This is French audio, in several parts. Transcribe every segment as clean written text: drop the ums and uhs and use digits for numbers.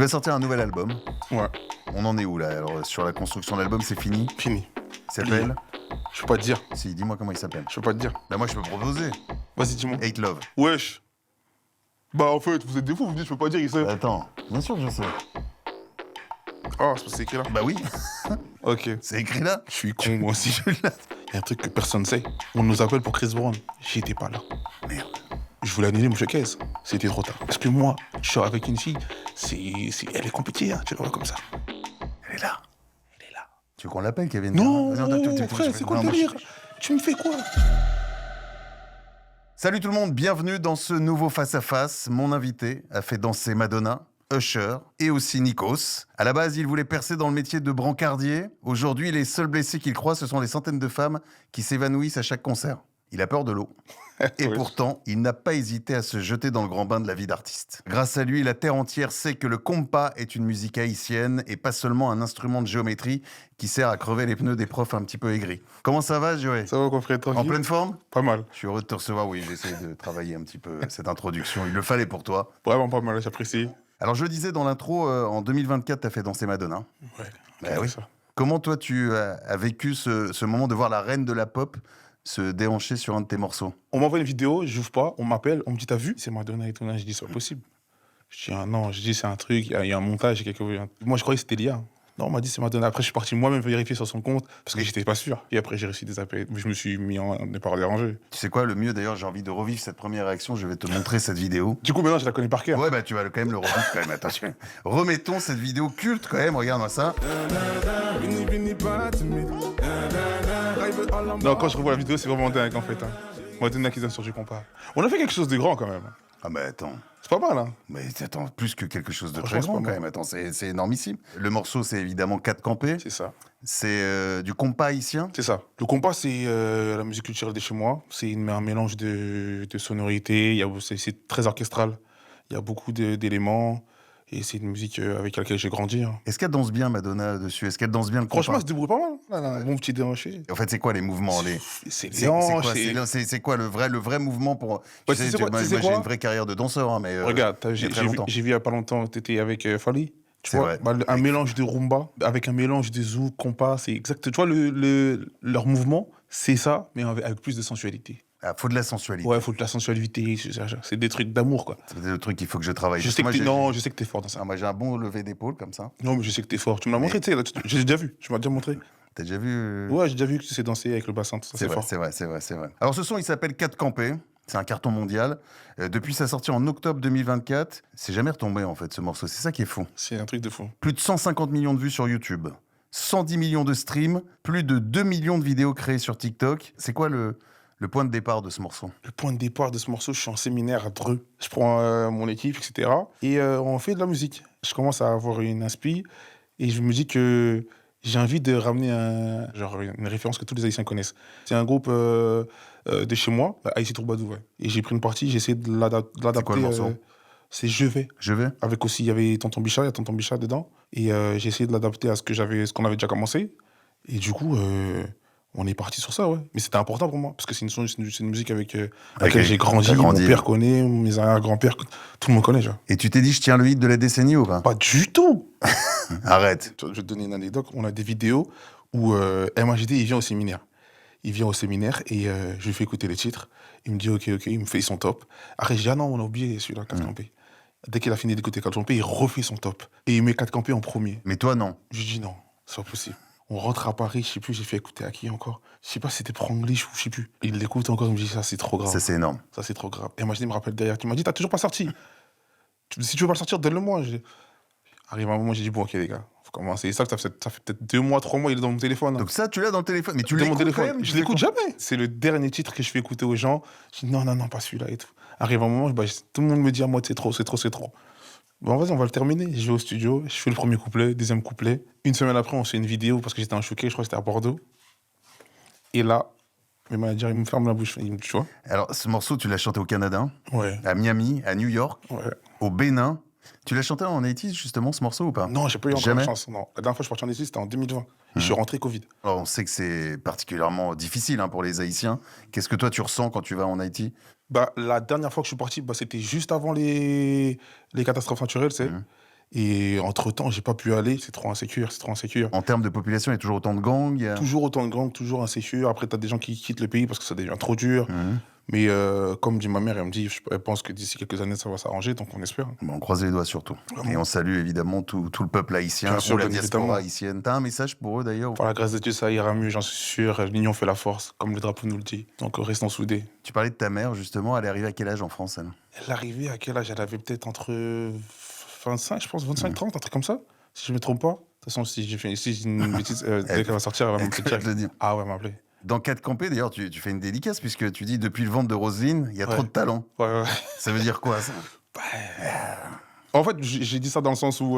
vas sortir un nouvel album. Ouais, On en est où là? Alors sur la construction de l'album, c'est fini? fini. Il s'appelle? Je peux pas te dire. Si, dis-moi comment il s'appelle. Je peux pas te dire. Bah moi je peux proposer. Vas-y, dis-moi. Hate Love. Wesh. Bah en fait, vous êtes des fous, vous me dites je peux pas dire, il sait. Attends, bien sûr que je sais. Ah, c'est parce que c'est écrit là. Bah oui, Ok. c'est écrit là. Je suis con, moi aussi. Il y a un truc que personne sait. On nous appelle pour Chris Brown. J'étais pas là. Merde. Je voulais annuler mon showcase. C'était trop tard. Parce que moi, je sors avec une fille, elle est compliquée, hein, tu la vois comme ça. Elle est là. Elle est là. Tu veux qu'on l'appelle, Kevin? Non, tu- frère, c'est quoi non, le moi, délire? Tu me fais quoi? Salut tout le monde, bienvenue dans ce nouveau face-à-face. Mon invité a fait danser Madonna, Usher et aussi Nikos. À la base, il voulait percer dans le métier de brancardier. Aujourd'hui, les seuls blessés qu'il croise, ce sont les centaines de femmes qui s'évanouissent à chaque concert. Il a peur de l'eau. Et Ouais. pourtant, il n'a pas hésité à se jeter dans le grand bain de la vie d'artiste. Grâce à lui, la terre entière sait que le compas est une musique haïtienne et pas seulement un instrument de géométrie qui sert à crever les pneus des profs un petit peu aigris. Comment ça va, Joël? Ça va quoi, frère, En tranquille? pleine forme? Pas mal. Je suis heureux de te recevoir. Oui, j'essaie de travailler un petit peu cette introduction. Il le fallait pour toi. Vraiment pas mal, j'apprécie. Alors, je le disais dans l'intro, en 2024, tu as fait danser Madonna. Ouais. Bah c'est oui. ça. Comment, toi, tu as vécu ce moment de voir la reine de la pop se déhancher sur un de tes morceaux? On m'envoie une vidéo, j'ouvre pas, on m'appelle, on me dit t'as vu? C'est Madonna et tout. Je dis c'est pas possible. Je dis ah non, je dis c'est un truc, il y a un montage, moi je croyais que c'était l'IA. Non, on m'a dit c'est Madonna. Après je suis parti moi-même vérifier sur son compte parce que j'étais pas sûr. Et après j'ai reçu des appels, je me suis mis en départ dérangé. Tu sais quoi, le mieux d'ailleurs, j'ai envie de revivre cette première réaction. Je vais te montrer cette vidéo. Du coup maintenant je la connais par cœur. Ouais, bah tu vas quand même le revivre quand même. Attention. Remettons cette vidéo culte quand même. Regarde-moi ça. Non, quand je revois la vidéo c'est vraiment dingue en fait. Hein. Madonna qui donne sur du compas. On a fait quelque chose de grand quand même. Ah bah attends. C'est pas mal hein. Mais attends, plus que quelque chose de Franchement, très c'est grand pas quand mal. même. Attends, c'est énormissime. Le morceau, c'est évidemment 4 campés. C'est ça. C'est du compas haïtien. C'est ça. Le compas, c'est la musique culturelle de chez moi. C'est un mélange de sonorités. C'est très orchestral. Il y a beaucoup d'éléments. Et c'est une musique avec laquelle j'ai grandi. Hein. Est-ce qu'elle danse bien Madonna dessus? Est-ce qu'elle danse bien le compas? Franchement, elle se débrouille pas mal. Là, là, mon petit déhanché. En fait, c'est quoi les mouvements C'est C'est léant, quoi, c'est- c'est quoi le vrai mouvement pour... Ouais, Tu tu sais, sais quoi, moi, tu sais j'ai quoi une vraie carrière de danseur, hein, mais Regarde, il y a très longtemps. j'ai vu il y a pas longtemps, t'étais avec Fally. Tu C'est vois, vrai. un mélange de rumba avec un mélange de zouk, compas, c'est exact. Tu vois, leur mouvement, c'est ça, mais avec plus de sensualité. Ah, faut de la sensualité. Ouais, il faut de la sensualité, c'est des trucs d'amour, quoi. C'est le truc qu'il faut que je travaille. Je Parce sais que que moi, je sais que t'es fort dans ça. moi, j'ai un bon lever d'épaule comme ça. Non, mais je sais que t'es fort. Tu me l'as montré, tu sais, là, j'ai déjà vu. Tu m'as déjà montré. T'as déjà vu Ouais, j'ai déjà vu que tu sais danser avec le bassin, tout ça, C'est c'est vrai, fort. c'est vrai. Alors ce son, il s'appelle 4 campés. C'est un carton mondial. Depuis sa sortie en octobre 2024, c'est jamais retombé en fait ce morceau. C'est ça qui est fou. C'est un truc de fou. Plus de 150 millions de vues sur YouTube, 110 millions de streams, plus de 2 millions de vidéos créées sur TikTok. C'est quoi le point de départ de ce morceau? Le point de départ de ce morceau, je suis en séminaire à Dreux. Je prends mon équipe, etc. Et on fait de la musique. Je commence à avoir une inspi et je me dis que j'ai envie de ramener une référence que tous les Haïtiens connaissent. C'est un groupe de chez moi, Haïti Troubadour. Ouais. Et j'ai pris une partie, j'ai essayé de l'adapter. C'est quoi le morceau? C'est Je vais. Je vais. Avec aussi, il y avait Tonton Bichat, il y a Tonton Bichat dedans. Et j'ai essayé de l'adapter à ce qu'on avait déjà commencé. Et du coup, on est parti sur ça, ouais. Mais c'était important pour moi, parce que c'est une musique avec laquelle j'ai grandi, t'as mon père connaît, mes arrière-grands-pères, tout le monde connaît, genre. Et tu t'es dit, je tiens le hit de la décennie ou pas? Pas du tout. Arrête. Je vais te donner une anecdote. On a des vidéos où MHD, il vient au séminaire. Il vient au séminaire et je lui fais écouter les titres. Il me dit, OK, il me fait son top. Après, je dis, ah non, on a oublié celui-là, 4 campés. Dès qu'il a fini d'écouter 4 campés, il refait son top. Et il met 4 campés en premier. Mais toi, non. Je lui dis, non, c'est pas possible. On rentre à Paris, je sais plus, j'ai fait écouter à qui encore. Je sais pas si c'était pour English ou je sais plus. Il l'écoute encore, il me dit, ça c'est trop grave. Ça, c'est énorme. Ça c'est trop grave. Et MHD me rappelle derrière, tu m'as dit, t'as toujours pas sorti. Si tu veux pas le sortir, donne-le-moi. Arrive un moment, j'ai dit, bon, OK, les gars, faut commencer. Et ça fait peut-être 2 mois, 3 mois, il est dans mon téléphone. Donc ça, tu l'as dans le téléphone. Mais tu Dans mon l'écoutes téléphone. quand même? Je l'écoute jamais. C'est le dernier titre que je fais écouter aux gens. Je dis, non, pas celui-là et tout. Arrive un moment, tout le monde me dit à moi, c'est trop. Bon, vas-y, on va le terminer. Je vais au studio, je fais le premier couplet, deuxième couplet. Une semaine après, on fait une vidéo parce que j'étais en Chouquet, je crois que c'était à Bordeaux. Et là, mes managers, ils me ferment la bouche. Ils me disent, tu vois? Alors, ce morceau, tu l'as chanté au Canada, Ouais. à Miami, à New York, Ouais. au Bénin. Tu l'as chanté en Haïti, justement, ce morceau ou pas? Non, j'ai pas eu encore Jamais la chance. Non. La dernière fois que je suis parti en Haïti, c'était en 2020. Et je suis rentré Covid. Alors, on sait que c'est particulièrement difficile hein, pour les Haïtiens. Qu'est-ce que toi, tu ressens quand tu vas en Haïti? La dernière fois que je suis parti, c'était juste avant les catastrophes naturelles, tu sais. Et entre-temps, j'ai pas pu aller, c'est trop insécure, c'est trop insécure. En termes de population, il y a toujours autant de gangs. Toujours autant de gangs, toujours insécure. Après, t'as des gens qui quittent le pays parce que ça devient trop dur. Mhm. Mais comme dit ma mère, elle me dit, elle pense que d'ici quelques années, ça va s'arranger, donc on espère. Bon, on croise les doigts surtout. Vraiment. Et on salue évidemment tout le peuple haïtien, Bien sûr, ou la bien diaspora évidemment. haïtienne. T'as un message pour eux d'ailleurs? Par la grâce de Dieu, ça ira mieux, j'en suis sûr. L'union fait la force, comme le drapeau nous le dit. Donc restons soudés. Tu parlais de ta mère justement, elle est arrivée à quel âge en France elle? Elle est arrivée à quel âge? Elle avait peut-être entre 25, je pense, 25, 30, un truc comme ça, si je me trompe pas. De toute façon, si j'ai une bêtise, dès qu'elle va sortir, elle va m'appeler Je le dis. direct. Ah ouais, elle m'a appelé. Dans 4 campés, d'ailleurs, tu fais une dédicace puisque tu dis depuis le ventre de Roselyne, il y a Ouais. trop de talent. Ouais. Ça veut dire quoi ça? En fait, j'ai dit ça dans le sens où,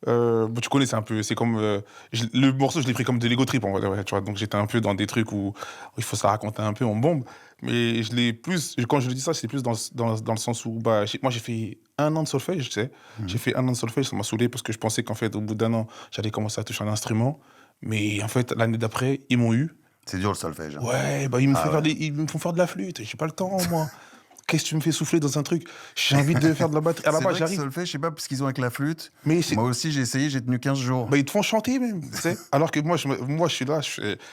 tu connais, c'est un peu, c'est comme, le morceau, je l'ai pris comme de l'ego trip, en fait, ouais, tu vois. Donc j'étais un peu dans des trucs où il faut se raconter un peu, on bombe. Mais je l'ai plus, quand je le dis ça, c'est plus dans le sens où, moi j'ai fait 1 an de solfège, tu sais. J'ai fait 1 an de solfège, ça m'a saoulé parce que je pensais qu'en fait, au bout d'1 an, j'allais commencer à toucher un instrument. Mais en fait, l'année d'après, ils m'ont eu. C'est dur le solfège. Hein. Ouais, ils me Ah font ouais. faire ils me font faire de la flûte. J'ai pas le temps, moi. Qu'est-ce que tu me fais souffler dans un truc? J'ai envie de faire de la batterie. À la C'est base, vrai que j'arrive. solfège, je sais pas, parce qu'ils ont avec la flûte. Mais c'est. Moi aussi, j'ai essayé, j'ai tenu 15 jours. Ils te font chanter même, tu sais. Alors que moi, je suis là,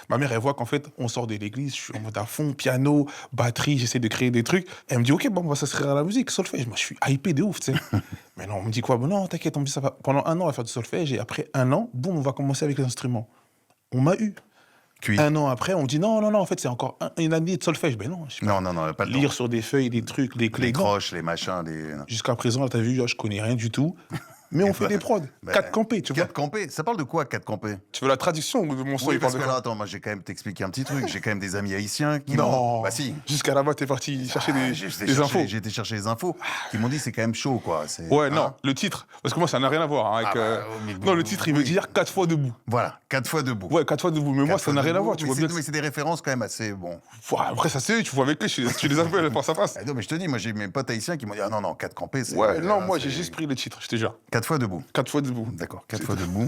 ma mère, elle voit qu'en fait, on sort de l'église, je suis en mode à fond, piano, batterie, j'essaie de créer des trucs. Elle me dit, ok, bon, on va s'inscrire à la musique, solfège. Moi, je suis hypé de ouf, tu sais. Mais non, on me dit quoi? Bon, non, t'inquiète, on me dit ça va. Pendant 1 an, on va faire du solfège, et après 1 an, boum, on va commencer avec les instruments. On m'a eu. Cuit. 1 an après, on me dit, non, en fait, c'est encore une année de solfège. Ben non, je sais pas. Non, pas le Lire temps. sur des feuilles, des trucs, des clés. Les Non. croches, les machins, les... Jusqu'à présent, là, t'as vu, je connais rien du tout. Mais on fait des prods. 4 campés, tu vois. 4 campés. Ça parle de quoi, 4 campés? Tu veux la traduction de mon son? Oui, Il parce parle que de là, quoi? attends, moi j'ai quand même t'expliquer un petit truc. J'ai quand même des amis haïtiens qui Non. m'ont... Bah si. Jusqu'à là-bas, t'es parti chercher des infos. J'ai été chercher les infos. Qui m'ont dit c'est quand même chaud, quoi. Ouais, Hein. non, le titre. Parce que moi, ça n'a rien à voir hein, avec. mais Non, le titre, il veut oui. dire 4 fois debout. Voilà, 4 fois debout. Ouais, 4 fois debout. Mais moi, 4 ça fois n'a rien à debout, voir. Tu mais vois bien. mais c'est des références quand même assez bon. Ouais, après, ça c'est eux, tu vois avec eux, tu les appelles face à face. Ah non, mais je te dis, moi j'ai mes potes haïtiens qui m'ont dit ah non, 4 campés, c'est. Ouais, non, moi, c'est j'ai juste pris le titre, je te jure. 4 fois debout. 4 fois debout. D'accord, 4 fois debout.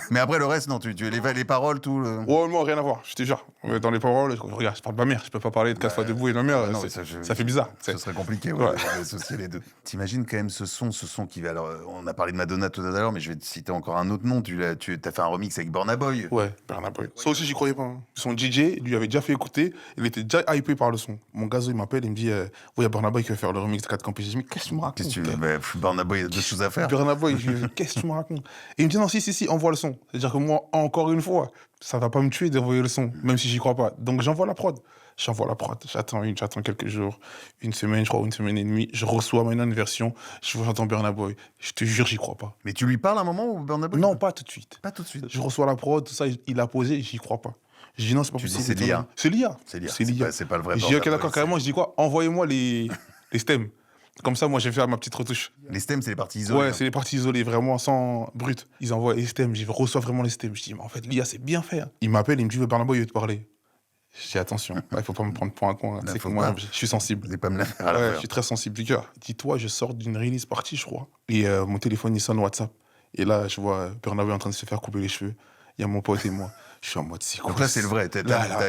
Mais après le reste, non, tu les paroles, tout le. Ouais, non, rien à voir, je te jure. Dans les paroles, regarde, je parle de ma mère, je peux pas parler de 4 fois debout et de ma mère. non, Ça fait bizarre. Ce serait compliqué, Ouais. d'associer les deux. T'imagines quand même ce son qui va. Alors, on a parlé de Madonna tout à l'heure, mais je vais te citer encore un autre nom. Tu as fait un remix avec Burna Boy. Ouais, Burna Boy. Ça aussi, j'y croyais pas. Hein. Son DJ lui avait déjà fait écouter, il était déjà hypé par le son. Mon gazo, il m'appelle, il me dit, ouais, il y a Burna Boy qui va faire le remix de 4 campés. J'ai dit, mais qu'est-ce que tu me racontes? Qu'est-ce que tu veux? Burna Boy, il y a 2 choses à faire. Burna Boy, je lui dis, qu'est-ce que tu me racontes? Et il me dit, non, si, envoie le son. C'est-à-dire que moi, encore une fois, ça va pas me tuer d'envoyer le son, même si j'y crois pas. Donc j'envoie la prod. J'attends quelques jours, 1 semaine, je crois, 1 semaine et demie. Je reçois maintenant une version, j'entends Burna Boy. Je te jure, j'y crois pas. Mais tu lui parles à un moment où Burna Boy? Non, pas tout de suite. Pas tout de suite. Je reçois la prod, tout ça, il a posé, j'y crois pas. Je dis non, c'est pas Tu dis, possible. c'est l'IA. C'est l'IA. C'est l'IA. C'est pas le vrai Je dis Burna ok, Boy, d'accord, c'est- carrément. Je dis quoi? Envoyez-moi les stems. Comme ça, moi, je vais faire ma petite retouche. Les stems, c'est les parties isolées. Ouais, hein. c'est les parties isolées, vraiment sans brut. Ils envoient les stems, je reçois vraiment les stems. Je dis, mais en fait, l'IA, c'est bien fait. Hein. Il m'appelle, il me dit, Burna Boy, il veut te parler. Je dis, attention, il faut pas me prendre pour un con. Hein. Là, C'est que faut moi, pas. je suis sensible. Vous n'allez pas me la faire à la Ouais, je fleur. suis très sensible du cœur. Dis-toi, je sors d'une release party, je crois. Et mon téléphone, il sonne WhatsApp. Et là, je vois Burna Boy en train de se faire couper les cheveux. Il y a mon pote et moi. Je suis en mode, c'est quoi? Donc là, c'est le vrai. T'as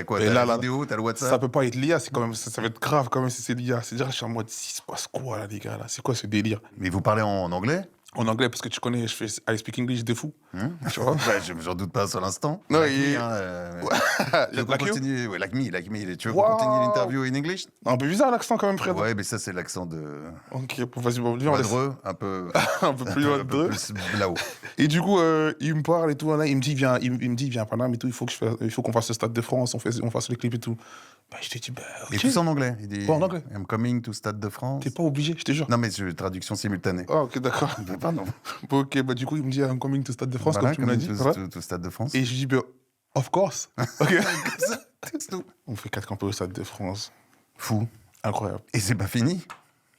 quoi? Et T'as là, la là, vidéo, t'as le WhatsApp. ça peut pas être l'IA, c'est quand même, ça va être grave quand même si c'est l'IA. C'est-à-dire, je suis en mode, il se passe quoi là, les gars, là? C'est quoi ce délire? Mais vous parlez en anglais? En anglais, parce que tu connais, je fais I speak English de fou. Tu vois? Ouais, j'en doute pas sur l'instant. Non, Like il- me, hein, tu veux qu'on Like you? continue? Ouais, like me. Tu veux qu'on Wow. continue l'interview in English? Un peu bizarre l'accent quand même, frère. Ouais, mais ça, c'est l'accent de. Ok, vas-y, bon, viens, on laisse. Vadreux, un peu. Un peu plus loin un peu de. plus là-haut. Et du coup, il me parle et tout, il me dit, viens à Paname et tout, il faut qu'on fasse le Stade de France, on fasse les clips et tout. Bah, je te dis, bah, ok. Et tout ça en anglais. Il dit, Ouais, en anglais. I'm coming to Stade de France. T'es pas obligé, je te jure. Non, mais c'est traduction simultanée. Ah, ok, d'accord. Pardon. Bon, ok, bah, du coup, il me dit, I'm coming to Stade de France, Voilà, comme tu me l'as dit. coming Voilà. to Stade de France. Et je dis, bah, of course. Ok. C'est tout. On fait 4 campés au Stade de France. Fou. Incroyable. Et c'est pas fini.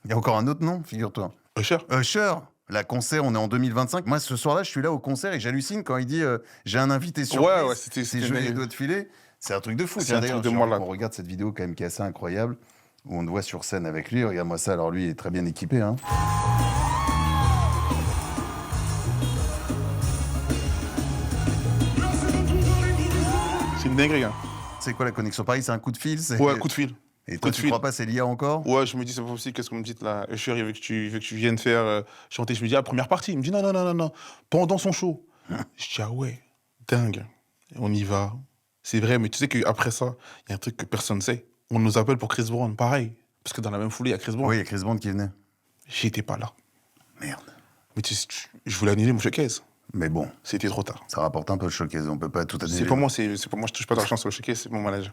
Il y a encore un autre nom, figure-toi. Usher. Usher. La concert, on est en 2025. Moi, ce soir-là, je suis là au concert et j'hallucine quand il dit j'ai un invité surprise. Ouais, c'était C'est joli les doigts de filet. C'est un truc de fou. C'est Tiens, un d'ailleurs, truc de malade. on regarde cette vidéo quand même qui est assez incroyable où on le voit sur scène avec lui. Regarde-moi ça. Alors lui, il est très bien équipé. Hein. C'est une dinguerie, hein. C'est quoi la connexion Paris, c'est un coup de fil. Ouais, coup de fil. Et Coup toi, de tu fil. crois pas, c'est l'IA encore? Ouais, je me dis, c'est pas possible, qu'est-ce qu'on me dit là? Usher, il veut que tu viennes faire chanter. Je me dis, ah, première partie. Il me dit, non, non, non, non, non. Pendant son show. Je dis, ah ouais, dingue. Et on y va. C'est vrai, mais tu sais qu'après ça, il y a un truc que personne ne sait. On nous appelle pour Chris Brown, pareil. Parce que dans la même foulée, il y a Chris Brown. Oui, il y a Chris Bond qui venait. J'étais pas là. Merde. Mais je voulais annuler mon showcase. Mais bon, C'était trop tard. ça rapporte un peu le showcase, on peut pas tout annuler. C'est pas moi, je touche pas d'argent sur le showcase, c'est mon manager.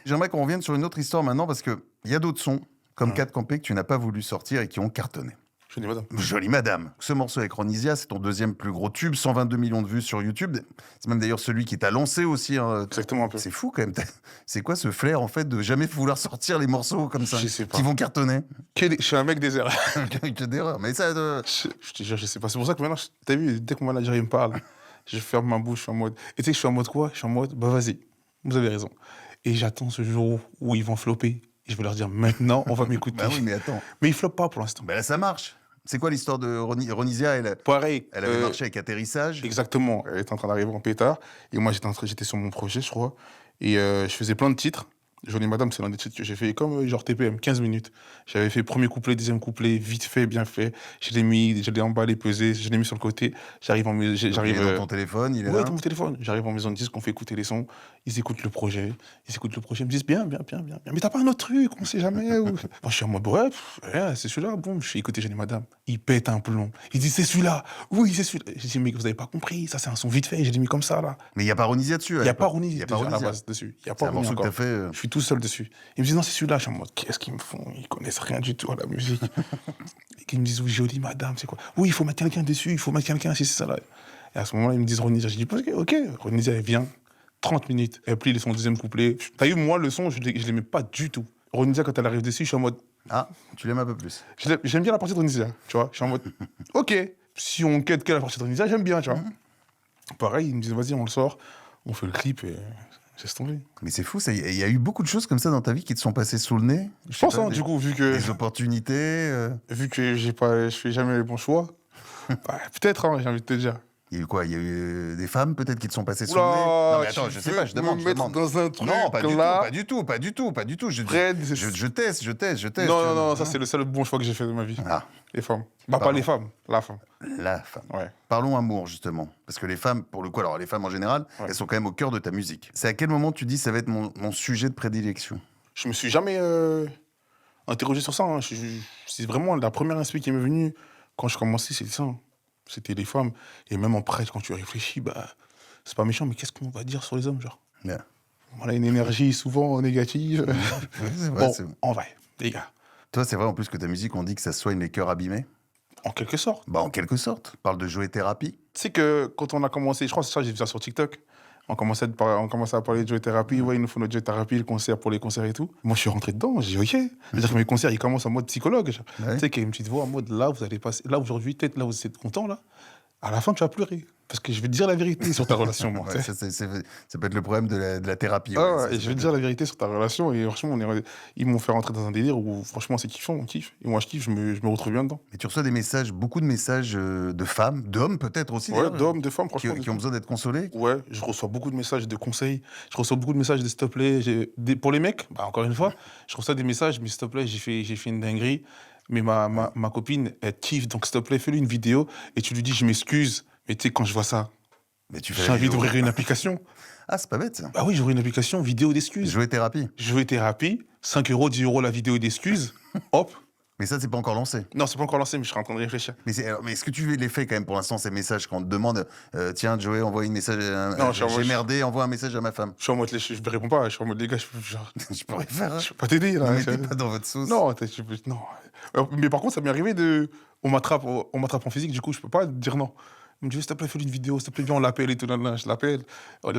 J'aimerais qu'on revienne sur une autre histoire maintenant, parce qu'il y a d'autres sons, comme 4 Campé, que tu n'as pas voulu sortir et qui ont cartonné. Je dis, madame. Jolie madame. Ce morceau avec Ronisia, c'est ton deuxième plus gros tube, 122 millions de vues sur YouTube. C'est même d'ailleurs celui qui t'a lancé aussi. Hein. Exactement un peu. C'est fou quand même. C'est quoi ce flair en fait de jamais vouloir sortir les morceaux comme ça Je sais pas. qui vont cartonner? Je suis un mec des erreurs. Que d'erreur. Mais ça, Je te jure, je sais pas. C'est pour ça que maintenant, t'as vu, dès que mon manager il me parle, je ferme ma bouche, je suis en mode. Et tu sais que je suis en mode quoi? Je suis en mode, bah vas-y, vous avez raison. Et j'attends ce jour où ils vont flopper. Et je vais leur dire, maintenant, on va m'écouter. bah oui, mais attends. Mais ils floppent pas pour l'instant. Bah là, ça marche. C'est quoi l'histoire de Ronisia? Pareil. Elle avait marché avec Atterrissage. Exactement. Elle était en train d'arriver en pétard. Et moi, j'étais sur mon projet, je crois. Et je faisais plein de titres. Jolie Madame, c'est l'un des titres que j'ai fait comme genre TPM, 15 minutes. J'avais fait premier couplet, deuxième couplet, vite fait, bien fait. Je l'ai emballé, pesé, je l'ai mis sur le côté. J'arrive Il est dans ton téléphone, il est ouais, là. dans mon téléphone. J'arrive en maison de disque, on fait écouter les sons. Ils écoutent le projet. Ils me disent bien, bien, bien, bien, bien. Mais t'as pas un autre truc, on sait jamais. Moi, je suis en mode, ouais, c'est celui-là. Bon, je suis écouté Jolie Madame. Il pète un plomb. Il dit, c'est celui-là. Oui, c'est celui-là. J'ai dit, mais vous avez pas compris. Ça, c'est un son vite fait. Je l'ai mis comme ça, là. Mais il n'y a pas Ronisia dessus. Il n'y a pas Ronnie Il y a pas déjà à la Ronisia. base dessus. Il y a C'est pas un Ronnie morceau que encore. t'as fait. Je suis tout seul dessus. Ils me disent, non, c'est celui-là. Je suis en mode, qu'est-ce qu'ils me font? Ils connaissent rien du tout à la musique. Et qu'ils me disent, oui, Jolie Madame, c'est quoi? Oui, il faut mettre quelqu'un dessus. Il faut mettre quelqu'un, si c'est ça, là. Et à ce moment-là, ils me disent Ronisia. Je dis, ok. Ronisia, elle vient. 30 minutes. Elle plie son deuxième couplet. T'as vu, moi, le son, je l'aimais pas du tout. Ronisia, quand elle arrive dessus, je suis en mode. Ah, tu l'aimes un peu plus. J'aime bien la partie de Ronisia, tu vois. Je suis en mode, ok, si on quête que la partie de Ronisia, j'aime bien, tu vois. Pareil, ils me disent, vas-y, on le sort, on fait le clip et laisse tomber. Mais c'est fou, il y a eu beaucoup de choses comme ça dans ta vie qui te sont passées sous le nez. Je pense, hein, du coup, vu que Des opportunités. je fais jamais les bons choix, bah, peut-être, hein, j'ai envie de te dire. Il y a eu quoi? Il y a eu des femmes peut-être qui te sont passées sous Oula, le nez? Non mais attends, tu je sais veux pas, je demande. me je mettre demande. dans un truc Non, pas du là. tout, pas du tout. Fred, Je teste. Non, ça c'est le seul bon choix que j'ai fait de ma vie. Ah, Les femmes. Bah, pas Pardon. les femmes, la femme. la femme. Ouais. Parlons amour, justement. Parce que les femmes, pour le coup, alors les femmes en général, Ouais. elles sont quand même au cœur de ta musique. C'est à quel moment tu dis ça va être mon sujet de prédilection? Je me suis jamais interrogé sur ça. Hein. C'est vraiment la première inspiration qui m'est venue quand je commençais, c'était ça. Hein. C'était les femmes. Et même en presse, quand tu réfléchis, bah, c'est pas méchant, mais qu'est-ce qu'on va dire sur les hommes, genre? Yeah. On a une énergie souvent négative. C'est vrai, Bon, en vrai, les gars, Toi, c'est vrai en plus que ta musique, on dit que ça soigne les cœurs abîmés. en quelque sorte. Bah, en quelque sorte. Parle de jouer thérapie. Tu sais que quand on a commencé, je crois que c'est ça, j'ai vu ça sur TikTok. On commençait à parler de jouer thérapie. Ouais, il nous faut notre jouer thérapie, le concert pour les concerts et tout. Moi, je suis rentré dedans. J'ai dit, OK. C'est-à-dire que mes concerts, ils commencent en mode psychologue. Genre. Ouais. Tu sais, qu'il y a une petite voix en mode, là, vous allez passer. Là, aujourd'hui, peut-être, là, vous êtes content, là. À la fin, tu vas pleurer. Parce que je vais te dire la vérité sur ta relation, moi. Ouais, ça peut être le problème de la thérapie. Ah, ouais, ouais, et je vais te dire la vérité sur ta relation. Et franchement, ils m'ont fait rentrer dans un délire où, franchement, c'est kiffant, on kiffe. Et moi, je kiffe, je me retrouve bien dedans. Mais tu reçois des messages, beaucoup de messages de femmes, d'hommes peut-être aussi, Ouais, d'ailleurs, d'hommes, de femmes, qui, franchement. qui ont besoin d'être consolés. Ouais, je reçois beaucoup de messages de conseils. Je reçois beaucoup de messages de s'il te plaît. Pour les mecs, bah, encore une fois, je reçois des messages, mais s'il te plaît, j'ai fait une dinguerie. Mais ma copine, elle kiffe, donc s'il te plaît, fais-lui une vidéo et tu lui dis, je m'excuse. Mais tu sais, quand je vois ça, Mais tu fais j'ai la envie vidéo. d'ouvrir une application. Ah, c'est pas bête ça. Bah oui, j'ouvre une application vidéo d'excuses. Jouer thérapie. Jouer thérapie, 5 €, 10 € la vidéo d'excuses. Hop. Mais ça, c'est pas encore lancé. Non, c'est pas encore lancé, mais je serais en train de réfléchir. Mais est-ce que tu les fais quand même pour l'instant, ces messages, quand on te demande tiens, Joey, envoie une message. Non, je suis en j'ai mode- merdé, envoie un message à ma femme. Je suis en mode, je ne réponds pas. Je suis en mode, les gars, genre, Je pourrais faire. Hein. je peux pas t'aider là. Ne mettez pas dans votre sauce. Non, non. Mais par contre, ça m'est arrivé on m'attrape en physique, du coup, je peux pas dire non. Il me dit, s'il te plaît, fais une vidéo, s'il te plaît, viens, on l'appelle et tout. Je l'appelle.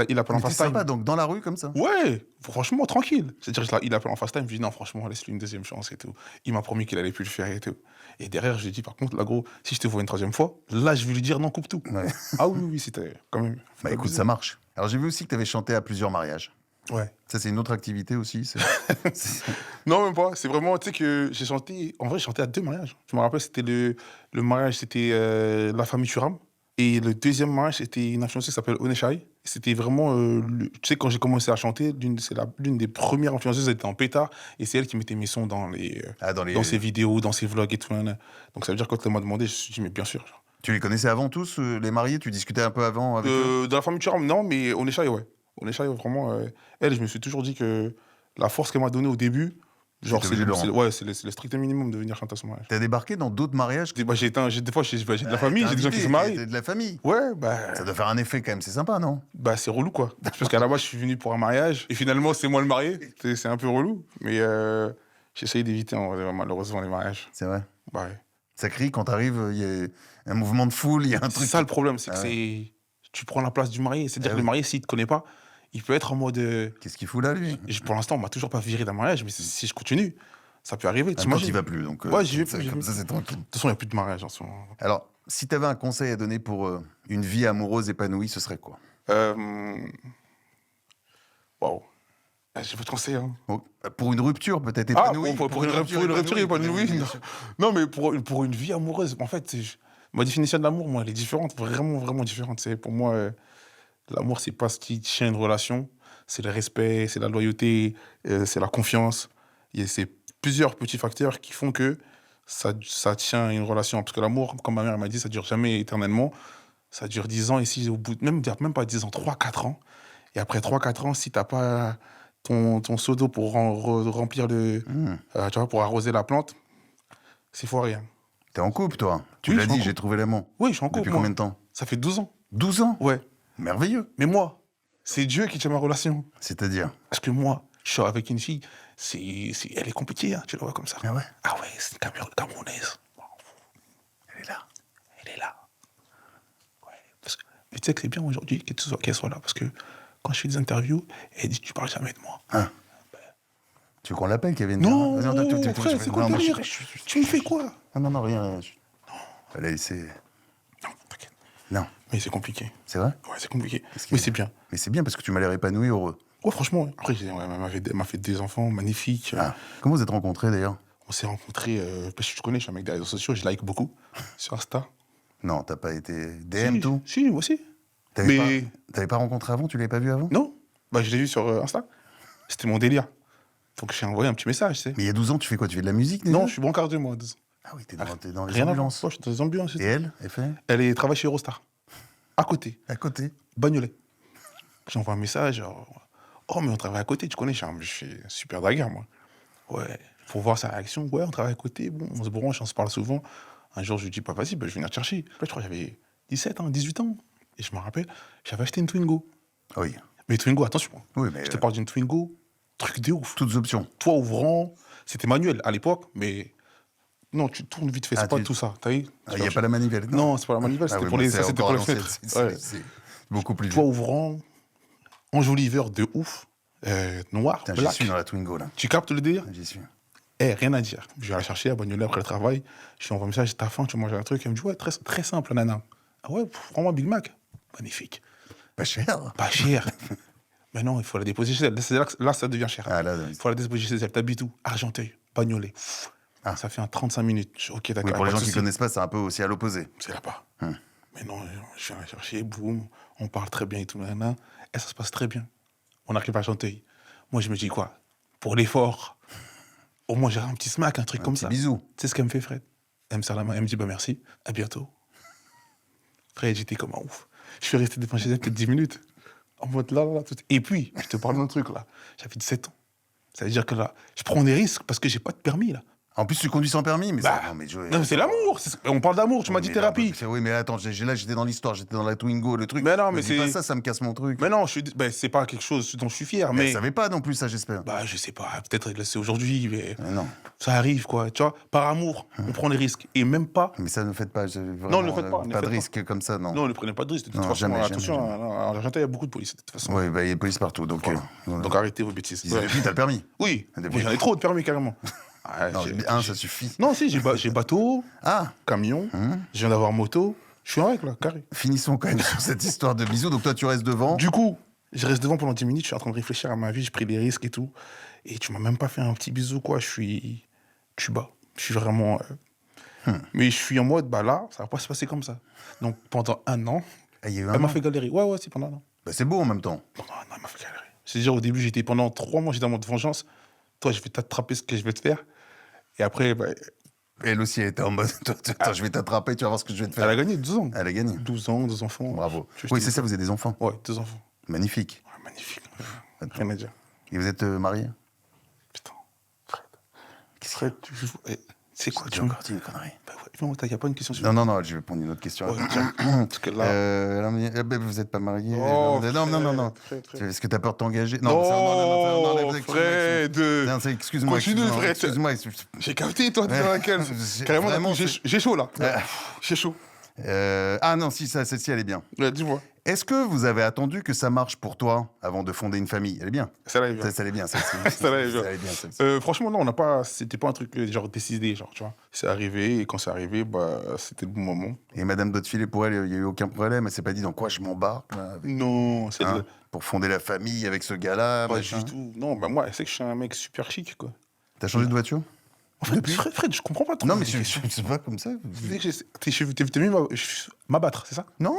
Il appelle en Mais t'es FaceTime. sympa, donc dans la rue comme ça. Ouais, franchement, tranquille. C'est-à-dire, il appelle en FaceTime, je lui dis, non, franchement, laisse-lui une deuxième chance et tout. Il m'a promis qu'il allait plus le faire et tout. Et derrière, je lui dis, par contre, là, gros, si je te vois une troisième fois, là, je vais lui dire, non, coupe tout. Ouais. Ah oui, c'était quand même. faut Bah pas écoute, abuser. ça marche. Alors j'ai vu aussi que tu avais chanté à plusieurs mariages. Ouais. Ça, c'est une autre activité aussi. Non, même pas. C'est vraiment, tu sais, que j'ai chanté. En vrai, j'ai chanté à 2 mariages. Je me rappelle, c'était le mariage, c'était la famille Thuram. Et le deuxième mariage, c'était une influenceuse qui s'appelle Oneshai. C'était vraiment, tu sais, quand j'ai commencé à chanter, l'une des premières influenceuses, elle était en pétard, et c'est elle qui mettait mes sons Dans dans les... ses vidéos, dans ses vlogs et tout. Nan, nan. Donc ça veut dire que quand elle m'a demandé, je me suis dit, mais bien sûr. Genre. Tu les connaissais avant tous, les mariés? Tu discutais un peu avant avec eux? De la famille Thuram, non, mais Oneshai, ouais. Oneshai, vraiment, elle, je me suis toujours dit que la force qu'elle m'a donnée au début, genre, T'étais obligé de le rendre. ouais, c'est le strict minimum de venir chanter à son mariage. T'as débarqué dans d'autres mariages? Des fois, j'ai de la famille, T'es j'ai des gens qui invité, se marient. t'es de la famille. Ouais, bah. Ça doit faire un effet quand même, c'est sympa, non? Bah, c'est relou, quoi. Parce qu'à la base, je suis venu pour un mariage, et finalement, c'est moi le marié. C'est un peu relou, mais j'essaye d'éviter, en vrai, malheureusement, les mariages. C'est vrai. Bah, ouais. Ça crie quand t'arrives, il y a un mouvement de foule, il y a un C'est truc. ça le problème, c'est que Ah ouais. tu prends la place du marié. C'est-à-dire Ah que oui. le marié, s'il te connaît pas, il peut être en mode. Qu'est-ce qu'il fout là, lui? Pour l'instant, on m'a toujours pas viré d'un mariage, mais si je continue, ça peut arriver. Quand T'imagines? il va plus, donc Ouais, j'y vais ça, plus, j'y comme vais ça, plus. c'est tranquille. De toute façon, il n'y a plus de mariage en ce moment. Alors, si t'avais un conseil à donner pour une vie amoureuse épanouie, ce serait quoi? Waouh. J'ai pas de conseil, hein. Oh, pour une rupture, peut-être Ah, épanouie. pour une rupture épanouie. bien Non, sûr. non, mais pour une vie amoureuse, en fait, ma définition de l'amour, moi, elle est différente, vraiment, vraiment différente. Pour moi, l'amour, c'est pas ce qui tient une relation, c'est le respect, c'est la loyauté, c'est la confiance. C'est plusieurs petits facteurs qui font que ça tient une relation. Parce que l'amour, comme ma mère m'a dit, ça dure jamais éternellement. Ça dure 10 ans, et si au bout, même pas 10 ans, 3 4 ans. Et après 3 4 ans, si t'as pas ton seau d'eau pour remplir tu vois, pour arroser la plante, c'est foiré. Hein. T'es en couple, toi? Tu Oui, l'as je suis en dit, couple. j'ai trouvé l'amour. Oui, je suis en couple, Depuis moi. combien de temps? Ça fait 12 ans. 12 ans? Ouais. Merveilleux. Mais moi, c'est Dieu qui tient ma relation. C'est-à-dire? Parce que moi, je suis avec une fille, elle est compliquée, hein, tu la vois comme ça. Ah ouais? Ah ouais, c'est une Camerounaise. Elle est là. Elle est là. Ouais. Mais tu sais que c'est bien aujourd'hui qu'elle soit là, parce que quand je fais des interviews, elle dit tu parles jamais de moi. Hein? Tu veux qu'on l'appelle, Kevin? Non, Vas-y, frère, c'est quoi le délire? Tu me fais quoi? Non, rien. Allez, c'est... Non, t'inquiète. Non, Mais c'est compliqué. c'est vrai? Ouais, c'est compliqué. Parce que- Mais c'est bien. Mais c'est bien parce que tu m'as l'air épanoui, heureux. Ouais, franchement. Après, elle m'a fait des enfants magnifiques. Ah. Comment vous êtes rencontrés, d'ailleurs? On s'est rencontrés, parce que tu connais, je suis un mec des réseaux sociaux, je like beaucoup sur Insta. Non, t'as pas été DM, tout? Si, moi aussi. T'avais Mais t'avais pas rencontré avant? Tu l'avais pas vu avant? non, bah, je l'ai vu sur Insta. C'était mon délire. Donc j'ai envoyé un petit message, tu sais. Mais il y a 12 ans, tu fais quoi? Tu fais de la musique, déjà? Non, je suis brancardeux, moi. Ah oui, t'es dans les Rien à voir. ambulances. Ouais, je suis dans les ambulances. Et elle fait? Elle travaille chez Eurostar. À côté, À côté. Bagnolet. J'envoie un message. Genre, oh, mais on travaille à côté, tu connais, je suis super dragueur, moi. Ouais, pour voir sa réaction. Ouais, on travaille à côté, bon, on se branche, on se parle souvent. Un jour, je lui dis, pas vas-y, bah, je vais venir te chercher. Là, je crois que j'avais 17 ans, 18 ans. Et je me rappelle, j'avais acheté une Twingo. Oui. Mais Twingo, attention. Oui, mais Je te parle d'une Twingo, truc de ouf. toutes options. Toit ouvrant, c'était manuel à l'époque, mais non, tu tournes vite fait, c'est Ah, pas tu- tout ça. T'as vu? Il n'y a pas la manivelle. Non, c'est pas la manivelle, Ah c'était oui, pour moi, les, c'est ça, c'était pour encore les à l'ancienne, fenêtres. Ouais. c'est beaucoup plus Toit vieux. ouvrant, enjoliveur de ouf, noir, Putain, j'y black. suis dans la Twingo, là. Tu captes le délire? J'y suis. Rien à dire. Je vais la chercher à Bagnolet après le travail. Je lui envoie un message, t'as faim, tu manges un truc. Elle me dit, ouais, très, très simple, nana. Ah ouais, vraiment Big Mac. Magnifique. Pas cher. Pas cher. Mais non, il faut la déposer chez elle. Là, ça devient cher. Ah là, Il faut la déposer chez elle. T'habites où? Argenteuil, Bagnolet. Ah. Ça fait un 35 minutes. Je dis, ok, d'accord. Oui, pour les pas gens de qui souci. connaissent pas, c'est un peu aussi à l'opposé. C'est là-bas. Hum. Mais non, je viens la chercher, boum, on parle très bien et tout, nanana. Et ça se passe très bien. On arrive à Argenteuil. Moi, je me dis quoi? Pour l'effort, au moins j'aurai un petit smack, un truc comme Petit ça. bisou. Tu sais ce qu'elle me fait, Fred? Elle me serre la main, elle me dit bah merci, à bientôt. Fred, j'étais comme un ouf. Je suis resté devant chez elle peut-être 10 minutes. En mode là, tout. Et puis, je te parle d'un truc là. J'avais 17 ans. Ça veut dire que là, je prends des risques parce que j'ai pas de permis là. En plus, tu conduis sans permis, mais Bah, ça, non, mais c'est l'amour. On parle d'amour, tu m'as dit Mais thérapie. là, oui, mais attends, là, j'étais dans l'histoire, j'étais dans la Twingo, le truc. Mais non, Me mais dis pas c'est- ça me casse mon truc. Mais non, c'est pas quelque chose dont je suis fier. Mais Mais elle savait pas non plus, ça, j'espère. bah, je sais pas, peut-être c'est aujourd'hui, mais Mais non, ça arrive, quoi. Tu vois, par amour, on prend des risques. Et même pas. mais ça ne le faites pas. Non, ne le faites pas, ne le Pas de faites pas. risque comme ça, non. Non, ne prenez pas de risques. De toute Non, façon, jamais, attention, jamais. à l'Argentin, il y a beaucoup de police, de toute façon. Oui, bah, il y a police partout, donc. Voilà. Voilà. Donc arrêtez vos bêtises. Ils avaient pris, t'as le permis. Oui, Depuis- moi, j'en ai trop de permis, carrément. Ah, Non, un, ça suffit. Non, si, j'ai bateau, Ah, camion, je viens d'avoir moto. Je suis en règle, là, carré. finissons quand même sur cette histoire de bisous. Donc toi, tu restes devant. Du coup, je reste devant pendant 10 minutes, je suis en train de réfléchir à ma vie, j'ai pris des risques et tout. Et tu m'as même pas fait un petit bisou, quoi. Je suis bas. Je suis vraiment. Mais je suis en mode, bah là, ça va pas se passer comme ça. Donc pendant 1 an, Ah, il y a eu elle un m'a an. fait galérer. Ouais, c'est pendant 1 an. Bah, c'est beau en même temps. Pendant 1 an, elle m'a fait galérer. C'est-à-dire, au début, pendant 3 mois, j'étais en mode vengeance. Toi, je vais t'attraper ce que je vais te faire. Et après, bah, Elle aussi, elle était en mode attends, je vais t'attraper, tu vas voir ce que je vais te faire. elle a gagné 12 ans. Elle a gagné. 12 ans, 2 enfants. Bravo. Tu vois, Oui, je c'est t'ai ça, dit. vous avez des enfants. Ouais, 2 enfants. Magnifique. Ouais, magnifique. Rien à dire. Et vous êtes mariés? Putain, Fred. Qu'est-ce qu'il y a? C'est quoi, J'ai tu me... encore dit une connerie. Bah ouais, il n'y a pas une question sur... Non, je vais prendre une autre question. Ouais, tiens, parce que là... Vous n'êtes pas marié? Oh, Non. Fred. Est-ce que tu as peur de t'engager? Non, excuse-moi. Fred. Non, excuse-moi. Continue, Fred. Excuse-moi. J'ai capté, toi, t'es dans laquelle? J'ai- Carrément, vraiment, j'ai chaud, là. Euh, J'ai chaud. Ah non, si, celle-ci, elle est bien. Ouais, dis-moi. Est-ce que vous avez attendu que ça marche pour toi avant de fonder une famille? Elle est bien. Celle-là est bien. Elle est bien, celle-ci. Celle-là est bien. Elle est bien, celle-ci. Franchement, non, on n'a pas... C'était pas un truc, genre, décidé, genre, tu vois. C'est arrivé, et quand c'est arrivé, bah, c'était le bon moment. Et Madame Daudefilet, pour elle, il n'y a eu aucun problème. Elle s'est pas dit dans quoi je m'embarque là, Non, c'est... hein, pour fonder la famille avec ce gars-là. Pas machin. du tout. Non, bah moi, elle sait que je suis un mec super chic, quoi. T'as changé de voiture? Fred, je comprends pas trop. Non, mais je sais pas comme ça. T'es venu m'abattre, c'est ça? Non,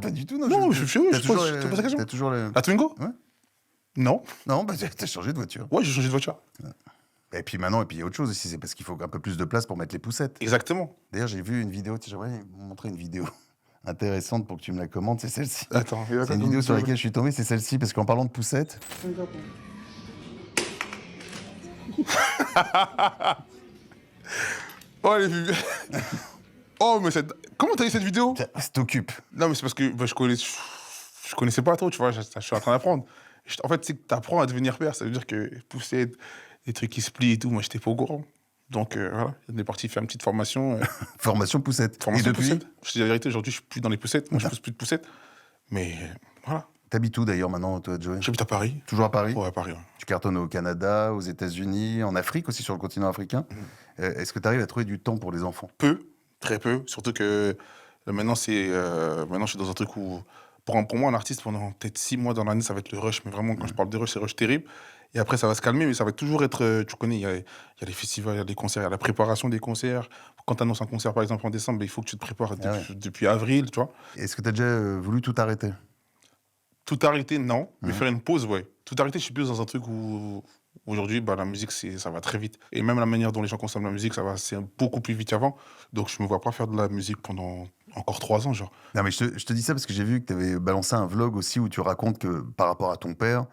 pas du tout. Non, je T'as pose la question. T'as toujours le. La Twingo? Ouais. Non. Non, bah t'as changé de voiture. Ouais, j'ai changé de voiture. Et puis maintenant, il y a autre chose aussi, c'est parce qu'il faut un peu plus de place pour mettre les poussettes. Exactement. D'ailleurs, j'ai vu une vidéo, j'aimerais vous montrer une vidéo intéressante pour que tu me la commandes, c'est celle-ci. Attends, C'est une vidéo sur laquelle je suis tombé, c'est celle-ci, parce qu'en parlant de poussettes. Oh, les vues. Oh, mais cette... Comment t'as eu cette vidéo? Ça t'occupe. Non, mais c'est parce que bah, je connaissais pas trop, tu vois, je suis en train d'apprendre. En fait, c'est que t'apprends à devenir père, ça veut dire que pousser des trucs qui se plient et tout, moi, j'étais pas au courant. Donc, voilà, on est parti faire une petite formation. Formation poussette. Formation Et depuis, poussette. Je te dis la vérité, aujourd'hui, je suis plus dans les poussettes. Moi, je pousse plus de poussettes. Mais voilà. t'habites où d'ailleurs maintenant, toi, Joey? J'habite à Paris. Toujours à Paris? Ouais, à Paris. Ouais. Tu cartonnes au Canada, aux États-Unis, en Afrique aussi, sur le continent africain. Est-ce que tu arrives à trouver du temps pour les enfants? Peu, très peu. Surtout que maintenant, maintenant, je suis dans un truc où, pour moi, un artiste, pendant peut-être 6 mois dans l'année, ça va être le rush. Mais vraiment, quand je parle de rush, c'est rush terrible. Et après, ça va se calmer, mais ça va toujours être. Tu connais, il y a les festivals, il y a les concerts, il y a la préparation des concerts. Quand tu annonces un concert, par exemple, en décembre, il faut que tu te prépares depuis avril, tu vois. Est-ce que tu as déjà voulu tout arrêter? Tout arrêter, non. Mais faire une pause, ouais. Tout arrêter, je suis plus dans un truc où, aujourd'hui, bah, la musique, ça va très vite. Et même la manière dont les gens consomment la musique, c'est beaucoup plus vite qu'avant. Donc, je me vois pas faire de la musique pendant encore 3 ans, genre. Non, mais je te dis ça parce que j'ai vu que tu avais balancé un vlog aussi où tu racontes que par rapport à ton père,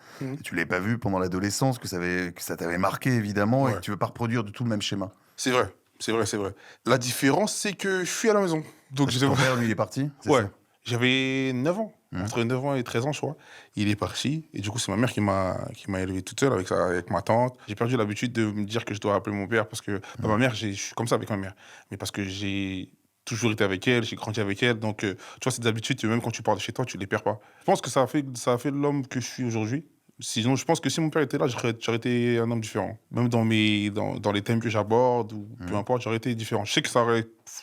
tu l'avais pas vu pendant l'adolescence, que ça t'avait marqué évidemment et Ouais. que tu veux pas reproduire du tout le même schéma. C'est vrai, c'est vrai, c'est vrai. La différence, c'est que je suis à la maison. Donc, Ton père, lui, il est parti? C'est Ouais. ça. J'avais 9 ans. Entre 9 ans et 13 ans, je crois. Il est parti. Et du coup, c'est ma mère qui m'a élevé toute seule avec ma tante. J'ai perdu l'habitude de me dire que je dois appeler mon père parce que bah, ma mère, je suis comme ça avec ma mère. Mais parce que j'ai toujours été avec elle, j'ai grandi avec elle. Donc, tu vois, c'est des habitudes que même quand tu pars de chez toi, tu les perds pas. Je pense que ça a fait l'homme que je suis aujourd'hui. Sinon, je pense que si mon père était là, j'aurais été un homme différent. Même dans les thèmes que j'aborde, ou peu importe, j'aurais été différent. Je sais que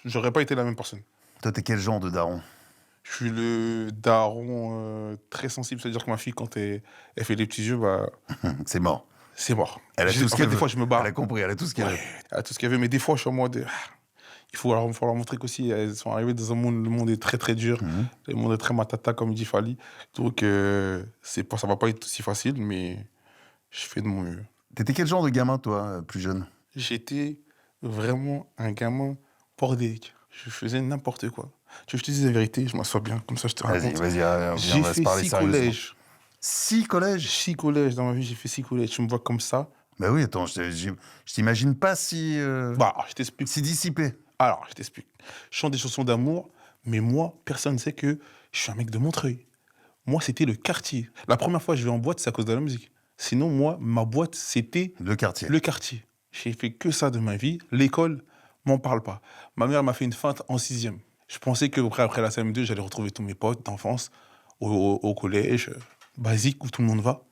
j'aurais pas été la même personne. Toi, t'es quel genre de daron? Je suis le daron très sensible. C'est-à-dire que ma fille, quand elle fait les petits yeux, bah, C'est mort. c'est mort. Elle a tout ce En qu'elle fait, veut. des fois, je me bats. Elle a compris, elle a tout ce qu'elle Ouais, veut. elle a tout ce qu'elle veut. Mais des fois, je suis en mode... il faut leur montrer qu'aussi, elles sont arrivées dans un monde... Le monde est très, très dur. Le monde est très matata, comme dit Fally. Donc, ça va pas être aussi facile, mais je fais de mon mieux. T'étais quel genre de gamin, toi, plus jeune? J'étais vraiment un gamin bordélique. Je faisais n'importe quoi. Tu veux que je te dise la vérité, je m'assois bien, comme ça je te raconte. Vas-y, on J'ai va se fait parler 6 sérieusement. collèges. 6 collèges? 6 collèges dans ma vie, j'ai fait 6 collèges. Tu me vois comme ça. Bah oui, attends, je t'imagine pas si Bah, je t'explique. si dissipé. Alors, je t'explique. Je chante des chansons d'amour, mais moi, personne ne sait que je suis un mec de Montreuil. Moi, c'était le quartier. La première fois que je vais en boîte, c'est à cause de la musique. Sinon, moi, ma boîte, c'était Le quartier. le quartier. J'ai fait que ça de ma vie. L'école, m'en parle pas. Ma mère m'a fait une feinte en 6e. Je pensais qu'après la CM2, j'allais retrouver tous mes potes d'enfance au collège, basique, où tout le monde va.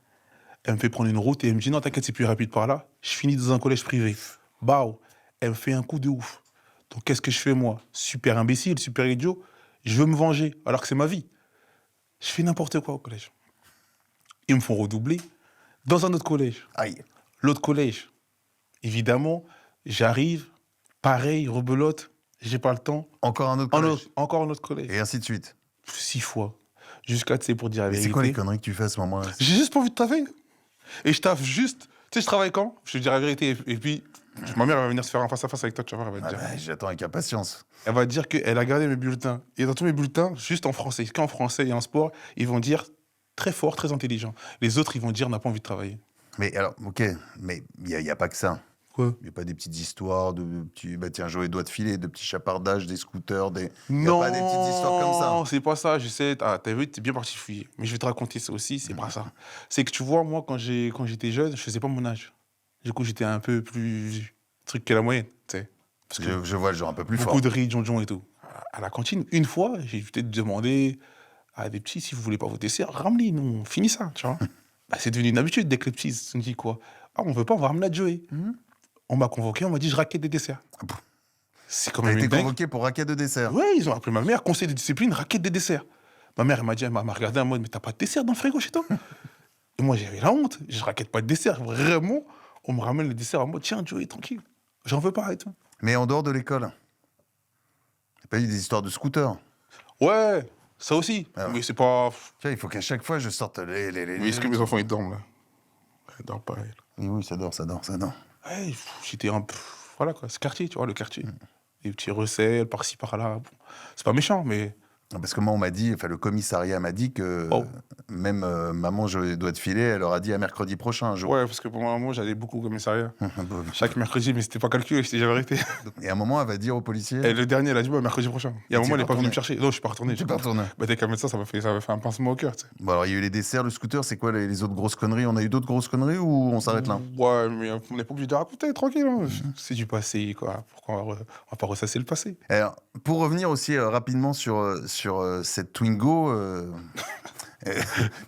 Elle me fait prendre une route et elle me dit « Non, t'inquiète, c'est plus rapide par là. » Je finis dans un collège privé. Bao, elle me fait un coup de ouf. Donc, qu'est-ce que je fais, moi? Super imbécile, super idiot. Je veux me venger, alors que c'est ma vie. Je fais n'importe quoi au collège. Ils me font redoubler dans un autre collège. Aïe. L'autre collège, évidemment, j'arrive, pareil, rebelote, j'ai pas le temps. Encore un autre collège. Encore un autre collège. Et ainsi de suite. 6 fois. Jusqu'à, tu sais, pour dire la Mais vérité. c'est quoi les conneries que tu fais à ce moment-là? J'ai juste pas envie de taffer. Et je taffe juste. Tu sais, je travaille quand? Je te dis la vérité. Et puis, ma mère elle va venir se faire un face-à-face avec toi, tu vas voir, elle va te dire. J'attends avec impatience. Elle va dire qu'elle a gardé mes bulletins. Et dans tous mes bulletins, juste en français. Qu'en français et en sport, ils vont dire très fort, très intelligent. Les autres, ils vont dire n'a pas envie de travailler. Mais alors, ok, mais il n'y a pas que ça. Quoi? Il n'y a pas des petites histoires de petits. Bah tiens, Joël doit te filer, de petits chapardages, des scooters, des. Il n'y a Non, pas des petites histoires comme ça. Non, c'est pas ça. Je sais, t'as vu, t'es bien parti fouiller. Mais je vais te raconter ça aussi, c'est pas ça. C'est que tu vois, moi, quand j'étais jeune, je faisais pas mon âge. Du coup, j'étais un peu plus truc que la moyenne, tu sais. Parce que Je vois le genre un peu plus fort. beaucoup de riz, jonjon et tout. À la cantine, une fois, j'ai peut-être demandé à des petits, si vous voulez pas vos desserts, ramenez, nous, on finit ça, tu vois. Bah, c'est devenu une habitude dès que les petits se dit quoi. Ah, on veut pas, on va ramener la Joey. On m'a convoqué, on m'a dit, je raquette des desserts. C'est quand T'as même été une dingue. convoqué pour raquette de dessert. Ouais, ils ont appelé ma mère, conseil de discipline, raquette des desserts. Ma mère, elle m'a dit, elle m'a regardé en mode, mais t'as pas de dessert dans le frigo chez toi? Et moi, j'avais la honte. Je raquette pas de dessert. Vraiment, on me ramène le dessert en mode, tiens, Joey, tranquille. J'en veux pas et tout. Mais en dehors de l'école, t'as pas eu des histoires de scooters? Ouais, ça aussi. Ah ouais. Mais c'est pas. Tu vois, il faut qu'à chaque fois je sorte les. Mais est-ce que mes enfants, ils dorment là? Ils dorment pas, elle. Oui, ça dort. Ouais, j'étais un peu. Voilà quoi, ce quartier, tu vois, le quartier. Des petits recels par-ci, par-là. Bon, c'est pas méchant, mais. Parce que moi, on m'a dit, enfin, le commissariat m'a dit que Oh. même maman, je dois te filer, elle leur a dit à mercredi prochain, un jour. Ouais, parce que pour moi, j'allais beaucoup au commissariat. Chaque mercredi, mais c'était pas calculé, c'était jamais arrêté. Et à un moment, elle va dire au policier. Et le dernier, elle a dit, bah, mercredi prochain. Et à un tu moment, es elle est pas pas venue retourné? me chercher. Non, je suis pas retourné. Tu es pas retourné. Bah, t'es qu'à mettre ça, ça m'a fait un pincement au cœur, tu sais. Bon, alors, il y a eu les desserts, le scooter, c'est quoi les autres grosses conneries? On a eu d'autres grosses conneries ou on s'arrête là? Ouais, mais on n'est pas obligé de raconter, tranquille. Hein. C'est du passé, quoi. Pourquoi on va pas ressasser le passé? Alors, pour revenir aussi rapidement sur cette Twingo,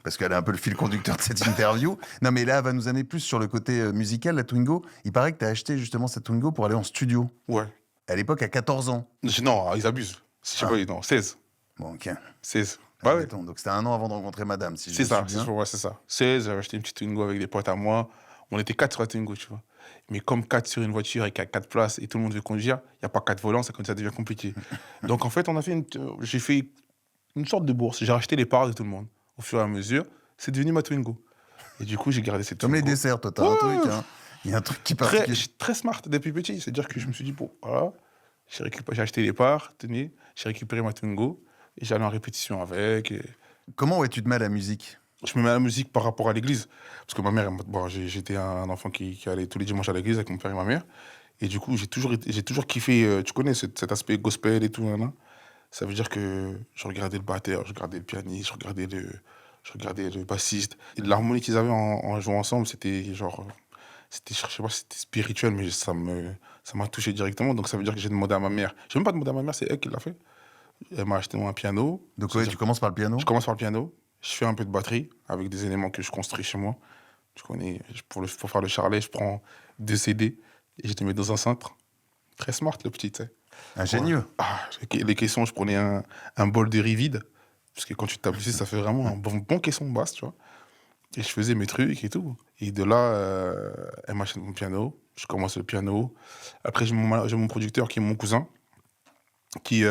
parce qu'elle est un peu le fil conducteur de cette interview. Non, mais là, elle va nous amener plus sur le côté musical, la Twingo. Il paraît que tu as acheté justement cette Twingo pour aller en studio. Ouais. À l'époque, à 14 ans. Non, ils abusent. Je sais pas, non, 16. Bon, ok. 16. Ouais, ouais. Admettons. Donc, c'était un an avant de rencontrer madame, si je C'est ça, suis bien. ouais, c'est ça. 16, j'avais acheté une petite Twingo avec des potes à moi. On était 4 sur la Twingo, tu vois. Mais comme 4 sur une voiture et qu'il y a 4 places et tout le monde veut conduire, il n'y a pas 4 volants, ça devient compliqué. Donc en fait, j'ai fait une sorte de bourse. J'ai racheté les parts de tout le monde. Au fur et à mesure, c'est devenu ma Twingo. Et du coup, j'ai gardé cette Comme Twingo. les desserts, toi, t'as un truc. Hein. Il y a un truc qui est Très, particulier. très smart depuis petit. C'est-à-dire que je me suis dit, bon, voilà, j'ai acheté les parts, tenez, j'ai récupéré ma Twingo et j'allais en répétition avec. Et Comment ouais, tu te mets à la musique? je me mets à la musique par rapport à l'église. Parce que ma mère, bon, j'étais un enfant qui allait tous les dimanches à l'église avec mon père et ma mère. Et du coup, j'ai toujours kiffé, tu connais cet aspect gospel et tout. Hein. Ça veut dire que je regardais le batteur, je regardais le pianiste, je regardais le bassiste. Et l'harmonie qu'ils avaient en jouant ensemble, c'était genre. Je sais pas si c'était spirituel, mais ça m'a touché directement. Donc ça veut dire que j'ai demandé à ma mère. J'ai même pas demandé à ma mère, c'est elle qui l'a fait. Elle m'a acheté moi un piano. Donc, ouais, tu commences par le piano? Je commence par le piano. Je fais un peu de batterie avec des éléments que je construis chez moi. Tu connais, pour faire le charlet, je prends 2 CD et je les mets dans un cintre. Très smart, le petit, tu sais. Ingénieux. Ouais. Ah, les caissons, je prenais un bol de riz vide. Parce que quand tu tapes dessus, ça fait vraiment un bon caisson basse, tu vois. Et je faisais mes trucs et tout. Et de là, elle m'achète mon piano. Je commence le piano. Après, j'ai mon producteur qui est mon cousin. Qui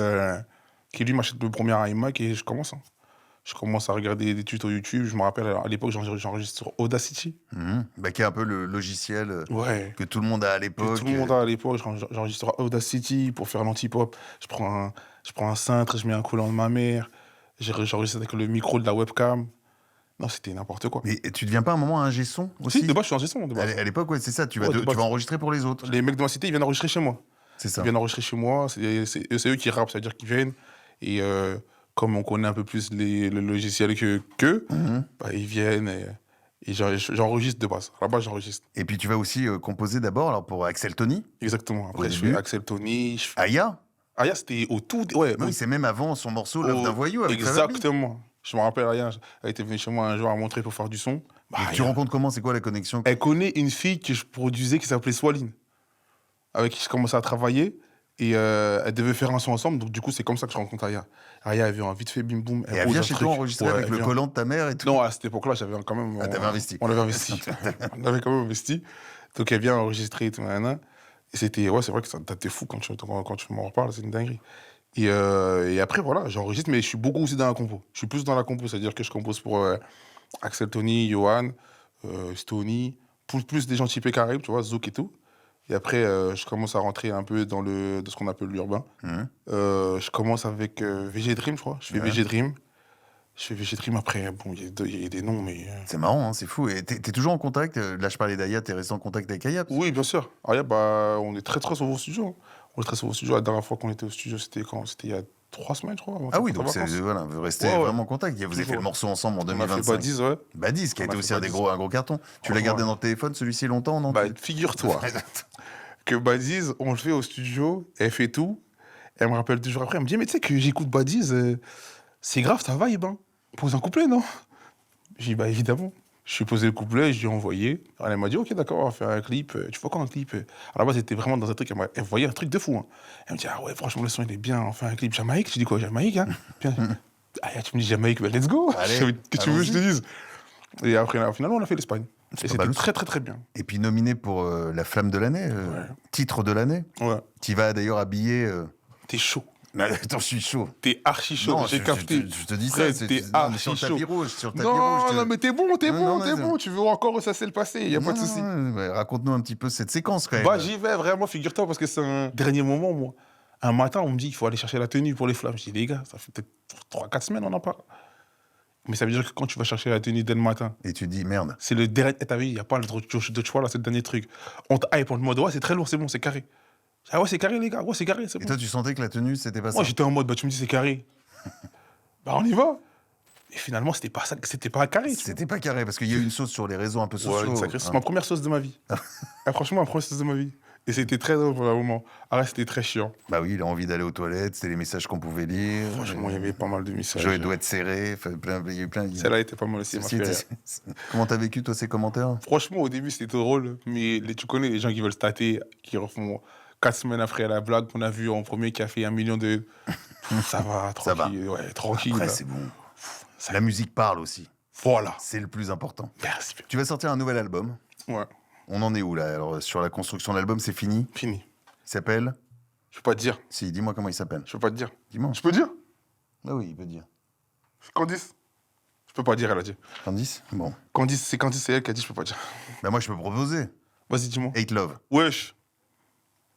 lui m'achète le premier iMac et je commence. Hein. Je commence à regarder des tutos YouTube. Je me rappelle, à l'époque, j'enregistre sur Audacity. Bah, qui est un peu le logiciel Ouais. que tout le monde a à Que l'époque. tout le monde a à l'époque. J'enregistre sur Audacity pour faire l'anti-pop. Je prends un cintre, je mets un collant de ma mère. J'enregistre avec le micro de la webcam. Non, c'était n'importe quoi. Mais tu deviens pas un moment ingé son aussi? Si, de base, je suis ingé son. De base. À l'époque, ouais, c'est ça. Tu Ouais, de tu base. vas enregistrer pour les autres. Les mecs de ma cité, ils viennent enregistrer chez moi. C'est ça. Ils viennent enregistrer chez moi. C'est eux qui rappent, c'est-à-dire qu'ils viennent. Et comme on connaît un peu plus le logiciel qu'eux, bah, ils viennent et j'enregistre de base. À la base, j'enregistre. Et puis tu vas aussi composer d'abord alors pour Axel Tony. Exactement. Après, Au je début. fais Axel Tony. Aya. Aya, c'était au tout. Ouais, Oui, c'est même avant son morceau L'œuvre d'un voyou avec Fabien. exactement. Je me rappelle, Aya, elle était venue chez moi un jour à montrer pour faire du son. Bah, Et tu rencontres comment? C'est quoi la connexion? elle connaît une fille que je produisais qui s'appelait Swaline, avec qui je commençais à travailler. Et elle devait faire un son ensemble, donc du coup, c'est comme ça que je rencontre Aya. Aya, elle vient vite fait, bim boum. Et elle vient chez toi enregistrer avec le collant de ta mère et tout. Non, à cette époque-là, j'avais quand même. Ah, t'avais investi. On avait investi. On avait quand même investi. Donc elle vient enregistrer et tout, nanana. Et c'était, ouais, c'est vrai que ça date de fou quand tu m'en reparles, c'est une dinguerie. Et après, voilà, j'enregistre, mais je suis beaucoup aussi dans la compo. Je suis plus dans la compo, c'est-à-dire que je compose pour Axel Tony, Johan, Stony, plus des gens typés Caraïbes, tu vois, Zouk et tout. Et après, je commence à rentrer un peu de ce qu'on appelle l'urbain. Je commence avec VG Dream, je crois. Je fais VG Dream. Je fais VG Dream après, bon, il y a des noms, mais... C'est marrant, hein, c'est fou. Et t'es toujours en contact là, je parlais d'Aya, t'es resté en contact avec Aya? Oui, bien sûr. Ah, bah, on est très très souvent au studio, hein. On est très souvent au studio. La dernière fois qu'on était au studio, c'était quand? C'était il y a 3 semaines, je crois. Ah oui, donc voilà, vous restez vraiment en contact. Vous avez fait le morceau ensemble en On a 2025. fait Badiz, ouais. Badiz, qui a été aussi un gros carton. Tu l'as Franchement, gardé dans le téléphone, celui-ci, longtemps, non? Bah, figure-toi que Badiz, on le fait au studio, elle fait tout. Elle me rappelle toujours après, elle me dit, mais tu sais que j'écoute Badiz, c'est grave ta vibe, hein. Pose un couplet, non? J'ai dit, bah évidemment. Je suis posé le couplet, je lui ai envoyé. Alors, elle m'a dit, ok, d'accord, on va faire un clip. Tu vois quoi, un clip? À la base, c'était vraiment dans un truc, elle voyait un truc de fou, hein. Elle me dit, ah ouais, franchement, le son, il est bien, on fait un clip Jamaïque. Je dis quoi, Jamaïque, hein? Bien. Ah, tu me dis Jamaïque, bah, let's go. Allez, que tu veux que je te dise? Et après, finalement, on a fait l'Espagne. Et c'était très, très, très bien. Et puis nominé pour la flamme de l'année, titre de l'année. Ouais. Tu vas d'ailleurs habillé. T'es chaud. Mais attends, je suis chaud. T'es archi chaud, Non, j'ai capté. Je te dis ça, t'es archi sur le chaud. tapis rouge. Non, mais t'es bon. Non, Tu veux encore ressasser le passé, y a pas de souci. Raconte-nous un petit peu cette séquence quand même. Bah, j'y vais vraiment, figure-toi, parce que c'est un dernier moment, moi. Un matin, on me dit qu'il faut aller chercher la tenue pour les flammes. Je dis, les gars, ça fait peut-être 3-4 semaines, on en parle. Mais ça veut dire que quand tu vas chercher la tenue dès le matin, Et tu dis, merde. c'est le dernier. T'as vu, il n'y a pas le de choix là, c'est le dernier truc. On te hype, on te mode, ouais, c'est très lourd, c'est bon, c'est carré. Ah ouais, c'est carré, les gars, ouais, c'est carré, c'est Et bon. toi, tu sentais que la tenue, c'était pas ça? Moi, j'étais en mode, bah, tu me dis, c'est carré. Bah, on y va. Et finalement, c'était pas ça, c'était pas carré. C'était pas carré, parce qu'il y a eu une sauce sur les réseaux un peu sociaux. Ouais, c'est ma première sauce de ma vie. Franchement, ma première sauce de ma vie. Et c'était très drôle pour le moment. Après, c'était très chiant. Bah oui, il a envie d'aller aux toilettes, c'était les messages qu'on pouvait lire. Franchement, il y avait pas mal de messages. Joey doit être serré, il y a eu plein. Celle-là était pas mal aussi. Comment t'as vécu, toi, ces commentaires? Franchement, au début, c'était drôle. Mais tu connais les gens qui veulent stater, qui refont 4 semaines après la blague qu'on a vue en premier qui a fait 1 million de. Ça va, tranquille. Ouais, tranquille. Après, c'est bon. La musique parle aussi. Voilà. C'est le plus important. Merci. Tu vas sortir un nouvel album. Ouais. On en est où là? Alors, sur la construction de l'album, c'est fini? Fini. Il s'appelle? Je peux pas te dire. Si, dis-moi comment il s'appelle. Je peux pas te dire. Dis-moi. Je peux dire? Ah oui, il peut dire. Candice? Je peux pas dire, elle a dit. Candice? Bon. Candice, c'est elle qui a dit, je peux pas dire. Bah moi, je peux proposer. Vas-y, dis-moi. Hate Love. Wesh.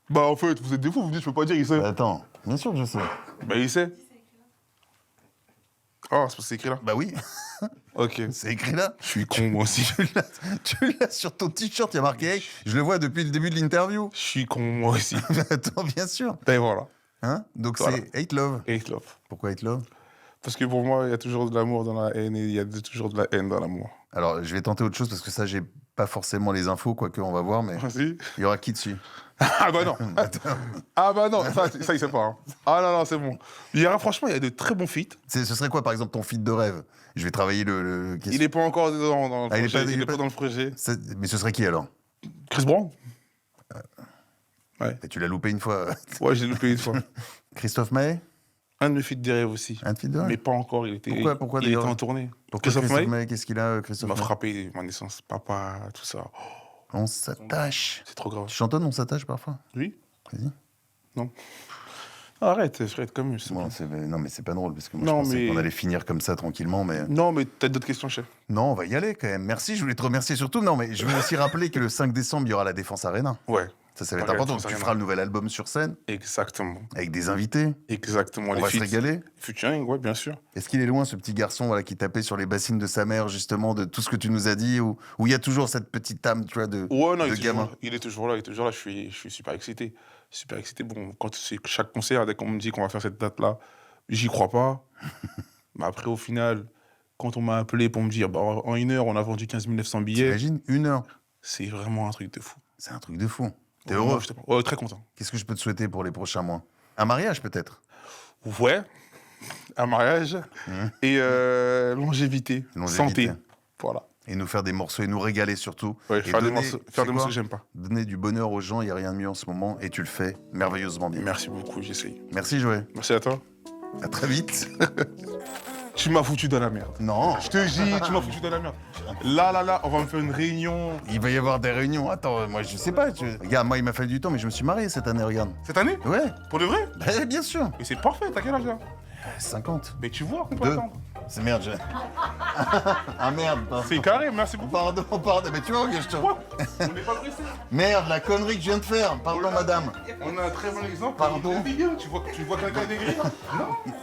Bah, en fait, vous êtes des fous, vous me dites, je peux pas dire, il sait. Bah, attends, bien sûr que je sais. Bah, il sait. Oh, c'est parce que c'est écrit là? Bah oui, Ok. c'est écrit là. Je suis con, moi aussi. Tu l'as sur ton t-shirt, il y a marqué Hate. Je le vois depuis le début de l'interview. Je suis con, moi aussi. Attends, bien sûr. Et voilà. Hein? Donc Voilà. c'est Hate Love. Hate love. Pourquoi Hate Love? Parce que pour moi, il y a toujours de l'amour dans la haine et il y a toujours de la haine dans l'amour. Alors, je vais tenter autre chose parce que ça, j'ai pas forcément les infos, quoique on va voir, mais Vas-y. il y aura qui dessus? Ah bah non. Ah bah non, ça il sait pas. Hein. Ah non, non, c'est bon. Franchement, il y a de très bons feats. Ce serait quoi, par exemple, ton feat de rêve? Je vais travailler le... Il est pas encore dans le Ah, projet. Il est pas dans le projet. Mais ce serait qui alors? Chris Brown. Ouais. Et tu l'as loupé une fois. Ouais, j'ai loupé une fois. Christophe Maé? Un de mes feats de rêve aussi. Un feat de rêve? Mais pas encore. Pourquoi il était d'ailleurs en tournée. Pourquoi Christophe Christophe Maé Maé? Qu'est-ce qu'il a, Il Christophe m'a Maé? frappé, ma naissance, papa, tout ça. Oh, On s'attache. c'est trop grave. Tu chantonnes On s'attache parfois? Oui? Vas-y. Non. Arrête, je vais être comme ça. Bon, non, mais c'est pas drôle parce que moi Non, je pensais mais- qu'on allait finir comme ça tranquillement, mais Non, mais t'as d'autres questions, chef. non, on va y aller quand même. Merci, je voulais te remercier surtout. Non, mais je veux aussi rappeler que le 5 décembre, il y aura la Défense Arena. Ouais, Ça va être Ouais, important. Défense Tu Arena. feras le nouvel album sur scène exactement. avec des invités. Exactement. On les va se feats. régaler. Featuring, ouais, bien sûr. Est-ce qu'il est loin, ce petit garçon voilà, qui tapait sur les bassines de sa mère, justement, de tout ce que tu nous as dit, où il y a toujours cette petite âme, tu vois, de Ouais, non, de il est gamin? toujours là. Il est toujours là, il est toujours là. Je suis super excité. Super excité. Bon, quand c'est chaque concert, dès qu'on me dit qu'on va faire cette date-là, j'y crois pas. Mais après, au final, quand on m'a appelé pour me dire, bah, en 1 heure, on a vendu 15 900 billets, T'imagines 1 heure? c'est vraiment un truc de fou. C'est un truc de fou. T'es Vraiment, heureux? Ouais, très content. Qu'est-ce que je peux te souhaiter pour les prochains mois? Un mariage, peut-être? Ouais, un mariage et longévité, Longévité. santé. Voilà. Et nous faire des morceaux et nous régaler surtout. Ouais, Et faire des donner- morceaux, tu faire sais des morceaux quoi que j'aime pas. Donner du bonheur aux gens, il n'y a rien de mieux en ce moment, et tu le fais merveilleusement bien. Merci beaucoup, j'essaye. Merci Joël. Merci à toi. À très vite. Tu m'as foutu dans la merde. Non. Je te dis, tu m'as foutu dans la merde. Là, on va me faire une réunion. Il va y avoir des réunions. Attends, moi, je sais pas. Regarde, moi, il m'a fallu du temps, mais je me suis marié cette année, regarde. Cette année? Ouais. Pour de vrai? Bah, bien sûr. Mais c'est parfait, t'as quel âge là? 50. Mais tu vois qu'on peut 2. attendre. C'est merde, Ah merde. C'est carré, merci beaucoup. Pardon. Mais tu vois que je te... Quoi? On n'est pas pressé. Merde, la connerie que je viens de faire. Pardon, madame. On a un très bon exemple. Pardon. Tu vois quelqu'un dégris? Non.